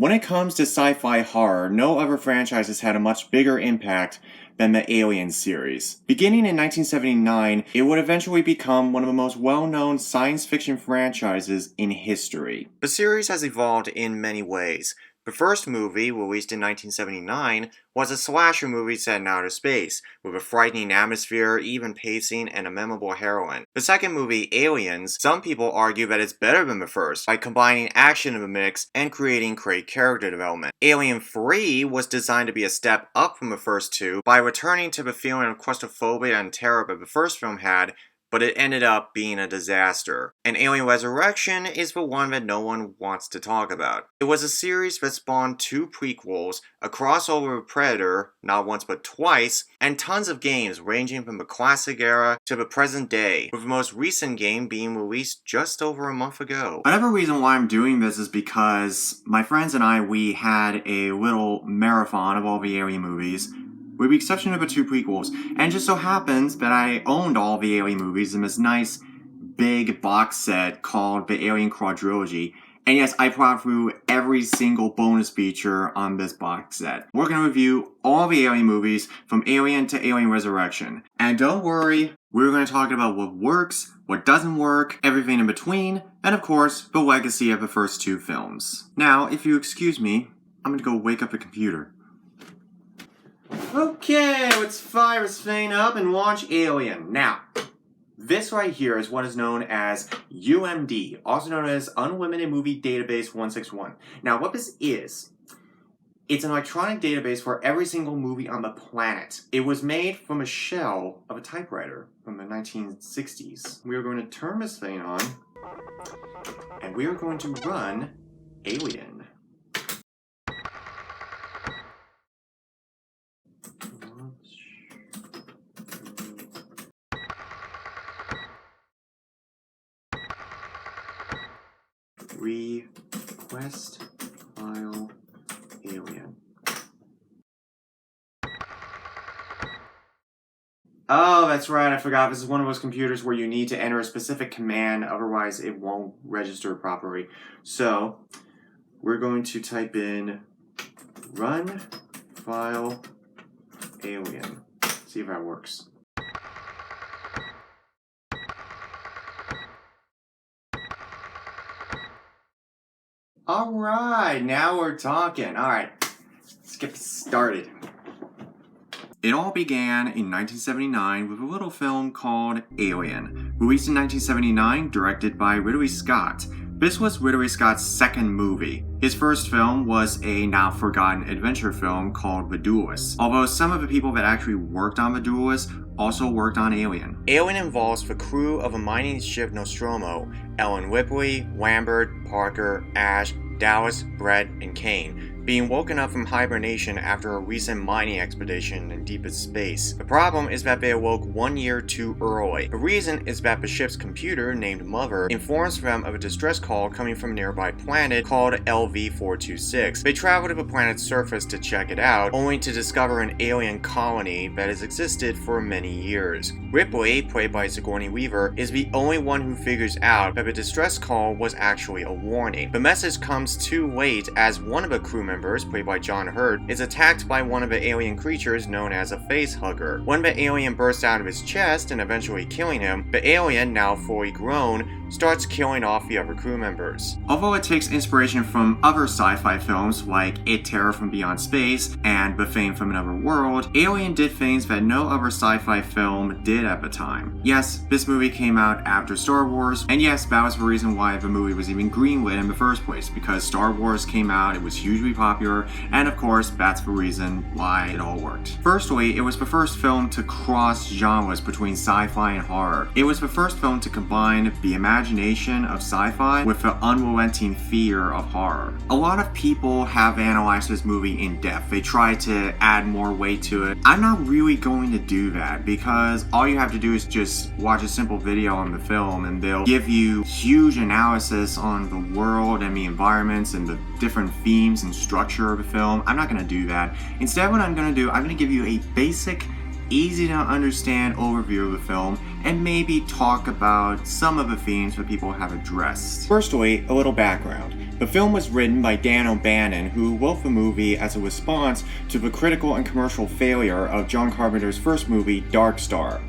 When it comes to sci-fi horror, no other franchise has had a much bigger impact than the Alien series. Beginning in 1979, it would eventually become one of the most well-known science fiction franchises in history. The series has evolved in many ways. The first movie, released in 1979, was a slasher movie set in outer space, with a frightening atmosphere, even pacing, and a memorable heroine. The second movie, Aliens, some people argue that it's better than the first, by combining action in the mix and creating great character development. Alien 3 was designed to be a step up from the first two, by returning to the feeling of claustrophobia and terror that the first film had, but it ended up being a disaster. And Alien Resurrection is the one that no one wants to talk about. It was a series that spawned 2 prequels, a crossover with Predator, not once but twice, and tons of games ranging from the classic era to the present day, with the most recent game being released just over a month ago. Another reason why I'm doing this is because my friends and we had a little marathon of all the Alien movies, with the exception of the 2 prequels, and it just so happens that I owned all the Alien movies in this nice, big box set called the Alien Quadrilogy, and yes, I plowed through every single bonus feature on this box set. We're going to review all the Alien movies, from Alien to Alien Resurrection. And don't worry, we're going to talk about what works, what doesn't work, everything in between, and of course, the legacy of the first 2 films. Now, if you excuse me, I'm going to go wake up the computer. Okay, let's fire this thing up and launch Alien. Now, this right here is what is known as UMD, also known as Unlimited Movie Database 161. Now, what this is, it's an electronic database for every single movie on the planet. It was made from a shell of a typewriter from the 1960s. We are going to turn this thing on, and we are going to run Alien. Request file Alien. Oh, that's right, I forgot. This is one of those computers where you need to enter a specific command, otherwise it won't register properly. So, we're going to type in run file Alien. See if that works. Alright, now we're talking. Alright, let's get started. It all began in 1979 with a little film called Alien, released in 1979, directed by Ridley Scott. This was Ridley Scott's second movie. His first film was a now forgotten adventure film called The Duelist, although some of the people that actually worked on The Duelist also worked on Alien. Alien involves the crew of a mining ship Nostromo, Ellen Ripley, Lambert, Parker, Ash, Dallas, Brett, and Kane, being woken up from hibernation after a recent mining expedition in deepest space. The problem is that they awoke 1 year too early. The reason is that the ship's computer, named Mother, informs them of a distress call coming from a nearby planet called LV-426. They travel to the planet's surface to check it out, only to discover an alien colony that has existed for many years. Ripley, played by Sigourney Weaver, is the only one who figures out that the distress call was actually a warning. The message comes too late, as one of the crew members, played by John Hurt, is attacked by one of the alien creatures known as a facehugger. When the alien bursts out of his chest and eventually killing him, the alien, now fully grown, starts killing off the other crew members. Although it takes inspiration from other sci-fi films like It, Terror from Beyond Space and The Fame from Another World, Alien did things that no other sci-fi film did at the time. Yes, this movie came out after Star Wars, and yes, that was the reason why the movie was even greenlit in the first place, because Star Wars came out, it was hugely popular, and of course, that's the reason why it all worked. Firstly, it was the first film to cross genres between sci-fi and horror. It was the first film to combine the imagination of sci-fi with the unrelenting fear of horror. A lot of people have analyzed this movie in depth. They try to add more weight to it. I'm not really going to do that, because all you have to do is just watch a simple video on the film and they'll give you huge analysis on the world and the environments and the different themes and structure of the film. I'm not going to do that. Instead, what I'm going to do, I'm going to give you a basic easy to understand overview of the film and maybe talk about some of the themes that people have addressed. Firstly, a little background. The film was written by Dan O'Bannon, who wrote the movie as a response to the critical and commercial failure of John Carpenter's first movie, Dark Star.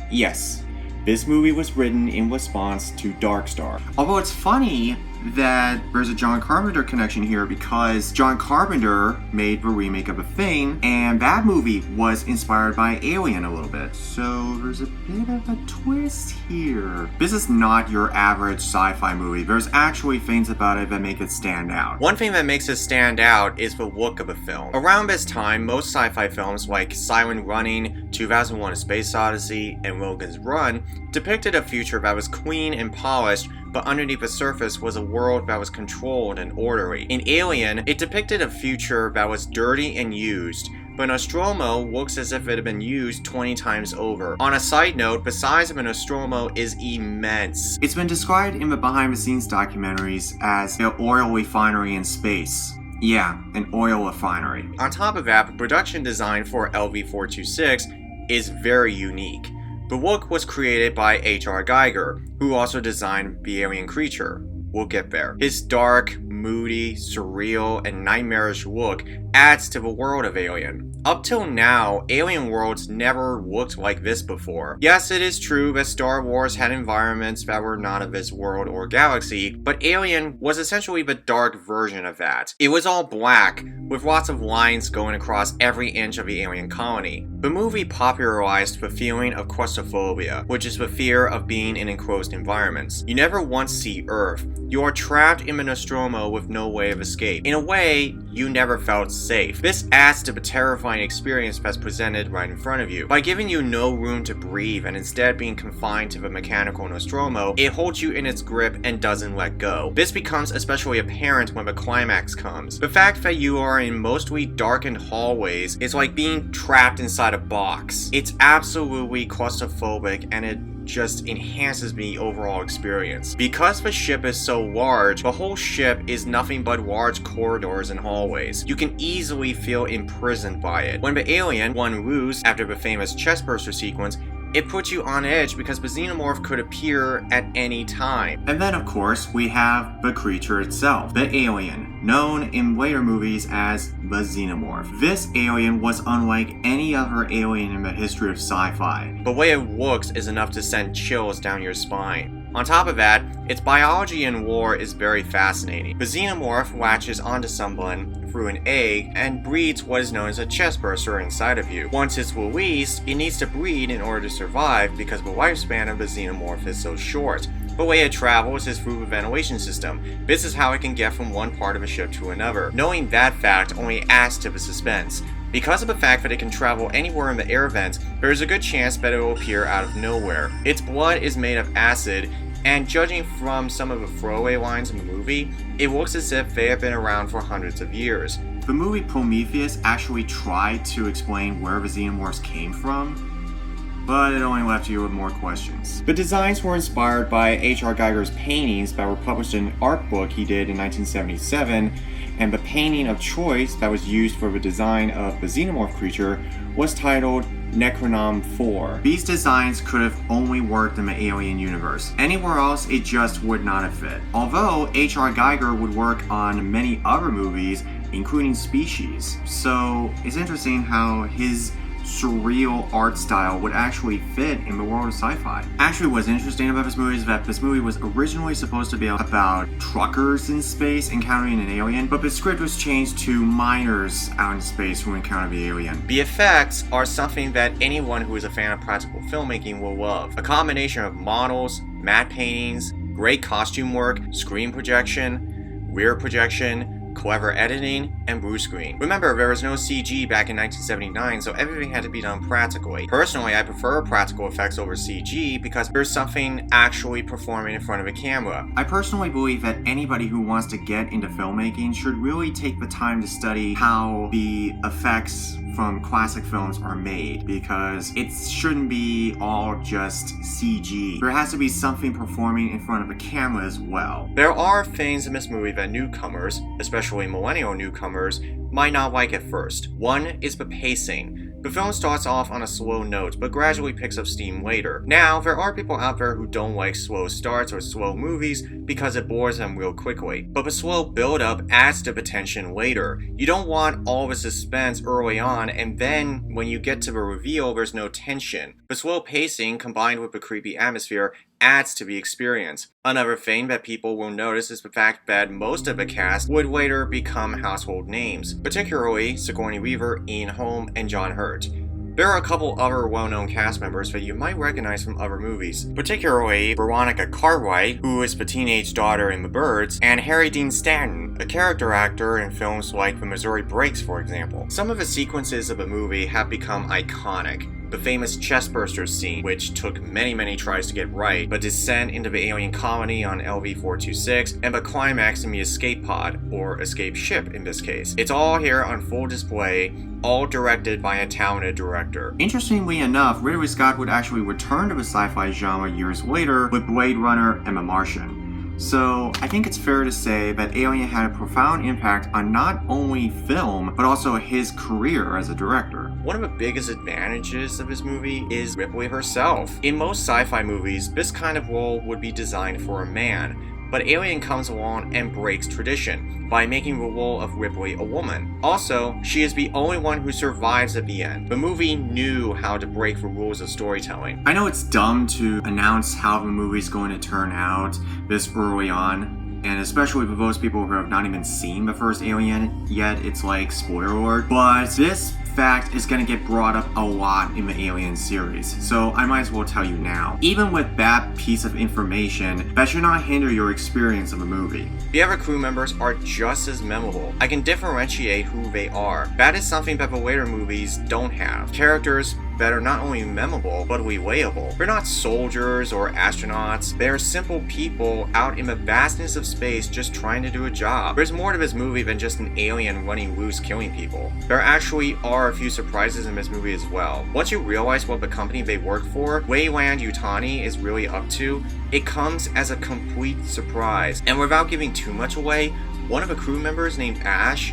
Yes, this movie was written in response to Dark Star. Although it's funny that there's a John Carpenter connection here because John Carpenter made the remake of The Thing, and that movie was inspired by Alien a little bit. So there's a bit of a twist here. This is not your average sci-fi movie. There's actually things about it that make it stand out. One thing that makes it stand out is the look of the film. Around this time, most sci-fi films like Silent Running, 2001: A Space Odyssey, and Logan's Run depicted a future that was clean and polished, but underneath the surface was a world that was controlled and orderly. In Alien, it depicted a future that was dirty and used, but Nostromo looks as if it had been used 20 times over. On a side note, the size of a Nostromo is immense. It's been described in the behind-the-scenes documentaries as an oil refinery in space. Yeah, an oil refinery. On top of that, the production design for LV-426 is very unique. The look was created by H.R. Geiger, who also designed the alien creature. We'll get there. His dark, moody, surreal, and nightmarish look adds to the world of Alien. Up till now, Alien worlds never looked like this before. Yes, it is true that Star Wars had environments that were not of this world or galaxy, but Alien was essentially the dark version of that. It was all black, with lots of lines going across every inch of the alien colony. The movie popularized the feeling of claustrophobia, which is the fear of being in enclosed environments. You never once see Earth. You are trapped in the Nostromo with no way of escape. In a way, you never felt safe. This adds to the terrifying experience that's presented right in front of you. By giving you no room to breathe and instead being confined to the mechanical Nostromo, it holds you in its grip and doesn't let go. This becomes especially apparent when the climax comes. The fact that you are in mostly darkened hallways is like being trapped inside a box. It's absolutely claustrophobic, and it just enhances the overall experience. Because the ship is so large, the whole ship is nothing but large corridors and hallways. You can easily feel imprisoned by it. When the alien won loose after the famous chestburster sequence, it puts you on edge because the xenomorph could appear at any time. And then of course, we have the creature itself, the alien, known in later movies as the xenomorph. This alien was unlike any other alien in the history of sci-fi. The way it looks is enough to send chills down your spine. On top of that, its biology and lore is very fascinating. The xenomorph latches onto someone through an egg and breeds what is known as a chestburster inside of you. Once it's released, it needs to breed in order to survive because the lifespan of the xenomorph is so short. The way it travels is through the ventilation system. This is how it can get from one part of a ship to another. Knowing that fact only adds to the suspense. Because of the fact that it can travel anywhere in the air vents, there is a good chance that it will appear out of nowhere. Its blood is made of acid, and judging from some of the throwaway lines in the movie, it looks as if they have been around for hundreds of years. The movie Prometheus actually tried to explain where the xenomorphs came from, but it only left you with more questions. The designs were inspired by H.R. Geiger's paintings that were published in an art book he did in 1977, and the painting of choice that was used for the design of the xenomorph creature was titled Necronom 4. These designs could have only worked in the Alien universe. Anywhere else, it just would not have fit. Although H.R. Geiger would work on many other movies, including Species. So it's interesting how his surreal art style would actually fit in the world of sci-fi. Actually, what's interesting about this movie is that this movie was originally supposed to be about truckers in space encountering an alien, but the script was changed to miners out in space who encounter the alien. The effects are something that anyone who is a fan of practical filmmaking will love. A combination of models, matte paintings, great costume work, screen projection, rear projection, clever editing, and blue screen. Remember, there was no CG back in 1979, so everything had to be done practically. Personally, I prefer practical effects over CG because there's something actually performing in front of a camera. I personally believe that anybody who wants to get into filmmaking should really take the time to study how the effects from classic films are made, because it shouldn't be all just CG. There has to be something performing in front of a camera as well. There are things in this movie that newcomers, especially millennial newcomers, might not like at first. One is the pacing. The film starts off on a slow note, but gradually picks up steam later. Now, there are people out there who don't like slow starts or slow movies because it bores them real quickly, but the slow build-up adds to the tension later. You don't want all the suspense early on, and then when you get to the reveal, there's no tension. The slow pacing, combined with the creepy atmosphere, adds to the experience. Another thing that people will notice is the fact that most of the cast would later become household names, particularly Sigourney Weaver, Ian Holm, and John Hurt. There are a couple other well-known cast members that you might recognize from other movies, particularly Veronica Cartwright, who is the teenage daughter in The Birds, and Harry Dean Stanton, a character actor in films like The Missouri Breaks, for example. Some of the sequences of the movie have become iconic. The famous chestburster scene, which took many tries to get right, the descent into the alien colony on LV-426, and the climax in the escape pod, or escape ship in this case. It's all here on full display, all directed by a talented director. Interestingly enough, Ridley Scott would actually return to the sci-fi genre years later with Blade Runner and The Martian. So, I think it's fair to say that Alien had a profound impact on not only film, but also his career as a director. One of the biggest advantages of this movie is Ripley herself. In most sci-fi movies, this kind of role would be designed for a man, but Alien comes along and breaks tradition by making the role of Ripley a woman. Also, she is the only one who survives at the end. The movie knew how to break the rules of storytelling. I know it's dumb to announce how the movie's going to turn out this early on, and especially for those people who have not even seen the first Alien yet, it's like spoiler alert, but this fact is going to get brought up a lot in the Alien series, so I might as well tell you now. Even with that piece of information, that should not hinder your experience of the movie. The other crew members are just as memorable. I can differentiate who they are. That is something that the later movies don't have. Characters that are not only memorable, but relatable. They're not soldiers or astronauts. They're simple people out in the vastness of space just trying to do a job. There's more to this movie than just an alien running loose killing people. There actually are a few surprises in this movie as well. Once you realize what the company they work for, Weyland Yutani, is really up to, it comes as a complete surprise. And without giving too much away, one of the crew members named Ash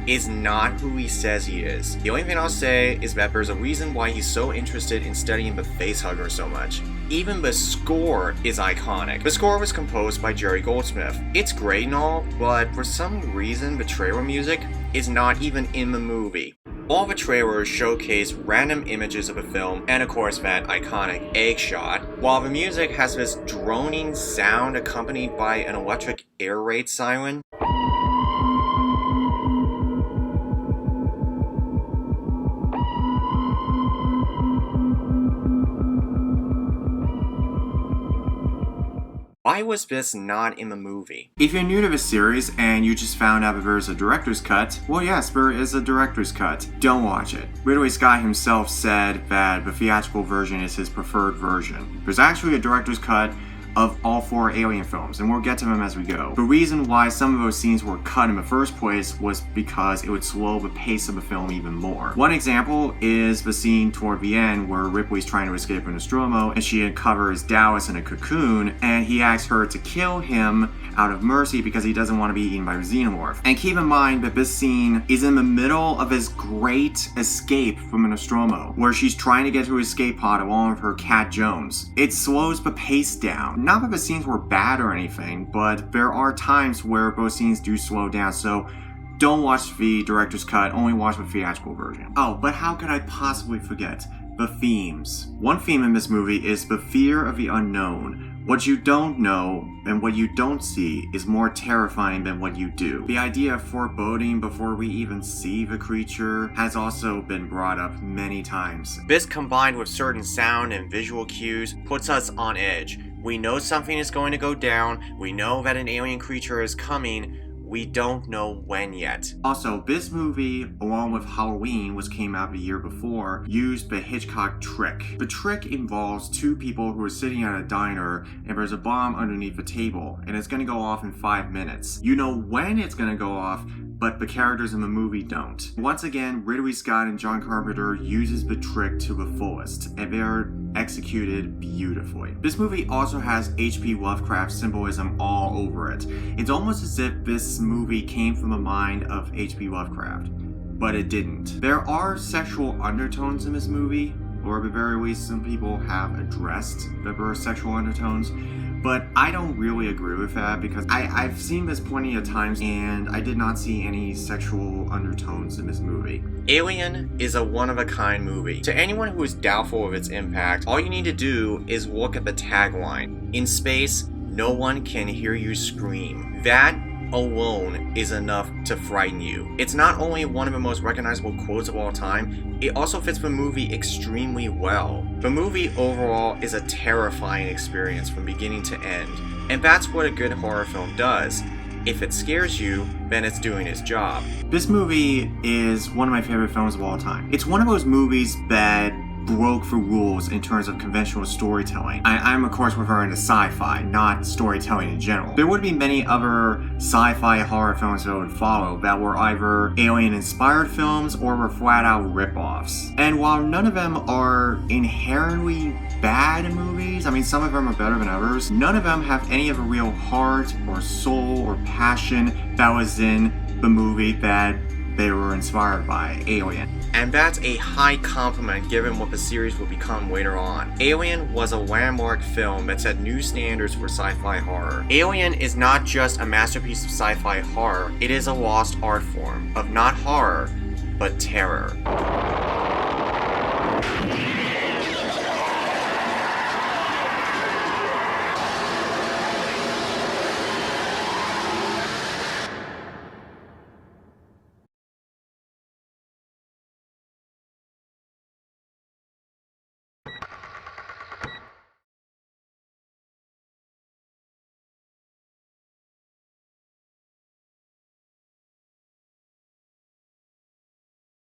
is not who he says he is. The only thing I'll say is that there's a reason why he's so interested in studying the facehugger so much. Even the score is iconic. The score was composed by Jerry Goldsmith. It's great and all, but for some reason the trailer music is not even in the movie. All the trailers showcase random images of the film and of course that iconic egg shot, while the music has this droning sound accompanied by an electric air raid siren. Why was this not in the movie? If you're new to the series and you just found out that there's a director's cut, well yes, there is a director's cut. Don't watch it. Ridley Scott himself said that the theatrical version is his preferred version. There's actually a director's cut of all 4 Alien films, and we'll get to them as we go. The reason why some of those scenes were cut in the first place was because it would slow the pace of the film even more. One example is the scene toward the end where Ripley's trying to escape from Nostromo and she uncovers Dallas in a cocoon, and he asks her to kill him out of mercy because he doesn't want to be eaten by the xenomorph. And keep in mind that this scene is in the middle of his great escape from the Nostromo, where she's trying to get to his escape pod along with her cat Jones. It slows the pace down. Not that the scenes were bad or anything, but there are times where those scenes do slow down, so don't watch the director's cut, only watch the theatrical version. Oh, but how could I possibly forget the themes? One theme in this movie is the fear of the unknown. What you don't know and what you don't see is more terrifying than what you do. The idea of foreboding before we even see the creature has also been brought up many times. This, combined with certain sound and visual cues, puts us on edge. We know something is going to go down, we know that an alien creature is coming, we don't know when yet. Also, this movie, along with Halloween, which came out the year before, used the Hitchcock trick. The trick involves 2 people who are sitting at a diner and there's a bomb underneath the table and it's going to go off in 5 minutes. You know when it's going to go off, but the characters in the movie don't. Once again, Ridley Scott and John Carpenter uses the trick to the fullest, and they're executed beautifully. This movie also has H.P. Lovecraft symbolism all over it. It's almost as if this movie came from the mind of H.P. Lovecraft. but it didn't. There are sexual undertones in this movie, or at the very least some people have addressed that there are sexual undertones, but I don't really agree with that because I've seen this plenty of times and I did not see any sexual undertones in this movie. Alien is a one-of-a-kind movie. To anyone who is doubtful of its impact, all you need to do is look at the tagline. In space, no one can hear you scream. That alone is enough to frighten you. It's not only one of the most recognizable quotes of all time, it also fits the movie extremely well. The movie overall is a terrifying experience from beginning to end, and that's what a good horror film does. If it scares you, then it's doing its job. This movie is one of my favorite films of all time. It's one of those movies that broke the rules in terms of conventional storytelling. I'm of course referring to sci-fi, not storytelling in general. There would be many other sci-fi horror films that would follow that were either alien-inspired films or were flat-out rip-offs. And while none of them are inherently bad movies, I mean some of them are better than others, none of them have any of the real heart or soul or passion that was in the movie that they were inspired by, Alien. And that's a high compliment given what the series will become later on. Alien was a landmark film that set new standards for sci-fi horror. Alien is not just a masterpiece of sci-fi horror, it is a lost art form of not horror, but terror.